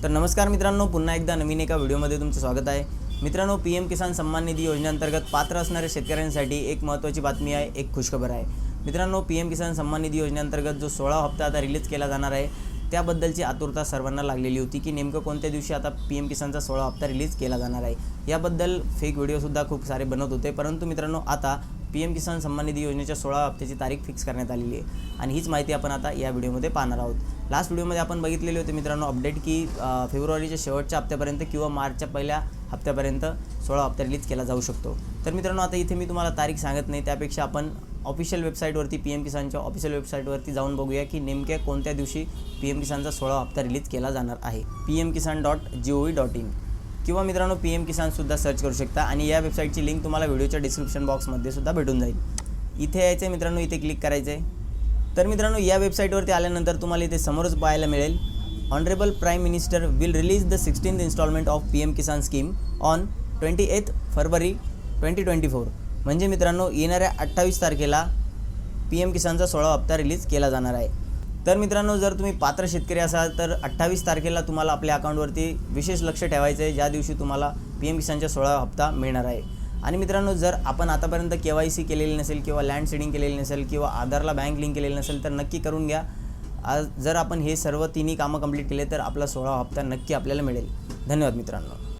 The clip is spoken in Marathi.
तर नमस्कार मित्रांनो, पुन्हा एकदा नवीन एका व्हिडिओमध्ये तुमचं स्वागत आहे। मित्रांनो, पीएम किसान सम्मान निधी योजनेअंतर्गत पात्र असणाऱ्या शेतकऱ्यांसाठी एक महत्त्वाची बातमी आहे, एक खुशखबर आहे। मित्रांनो, पीएम किसान सम्मान निधी योजनेअंतर्गत जो 16 हप्ता आता रिलीज केला जाणार आहे, त्याबद्दलची आतुरता सर्वांना लागलेली होती की नेमकं कोणत्या दिवशी आता पीएम किसानचा 16 हप्ता रिलीज केला जाणार आहे। याबद्दल फेक व्हिडिओसुद्धा खूप सारे बनत होते, परंतु मित्रांनो आता पीएम किसान सम्मान निधी योजनेच्या 16 हप्त्याची तारीख फिक्स करण्यात आलेली आहे आणि हीच माहिती आपण आता या व्हिडिओमध्ये पाहणार आहोत। लास्ट व्हिडिओमध्ये आपण बघितलेले होते मित्रांनो अपडेट की फेब्रुवारीच्या शेवटच्या हप्त्यापर्यंत किंवा मार्चच्या पहिल्या हप्त्यापर्यंत 16 हप्ता रिलीज केला जाऊ शकतो। तर मित्रांनो आता इथे मी तुम्हाला तारीख सांगत नाही, त्यापेक्षा आपण ऑफिशियल वेबसाईटवरती पीएम किसानच्या ऑफिशियल वेबसाईटवरती जाऊन बघूया की नेमक्या कोणत्या दिवशी पीएम किसानचा 16 हप्ता रिलीज केला जाणार आहे। pmkisan.gov.in किंवा मित्रांनो पीएम किसानसुद्धा सर्च करू शकता आणि या वेबसाईटची लिंक तुम्हाला व्हिडिओच्या डिस्क्रिप्शन बॉक्समध्ये सुद्धा भेटून जाईल। इथे यायचं आहे मित्रांनो, इथे क्लिक करायचं आहे। तर मित्रांनो या वेबसाईटवरती आल्यानंतर तुम्हाला इथे समोरच पाहायला मिळेल honourable prime minister will release the 16th instalment of PM Kisan scheme on 28 February 2024। म्हणजे मित्रांनो येणाऱ्या 28 तारखेला पीएम किसानचा 16 हप्ता रिलीज केला जाणार आहे। तर मित्रांनो जर तुम्ही पात्र शेतकरी असाल तर 28 तारखेला तुम्हाला आपल्या अकाउंटवरती विशेष लक्ष ठेवायचं आहे, ज्या दिवशी तुम्हाला पीएम किसानचा 16 हप्ता मिळणार आहे। आणि मित्रांनो जर आपण आतापर्यंत KYC केलेली नसेल किंवा लँड सीडिंग केलेली नसेल किंवा आधारला बँक लिंक केलेली नसेल तर नक्की करून घ्या। जर आपण हे सर्व तिन्ही कामं कंप्लीट केले तर आपला 16 हप्ता नक्की आपल्याला मिळेल। धन्यवाद मित्रांनो।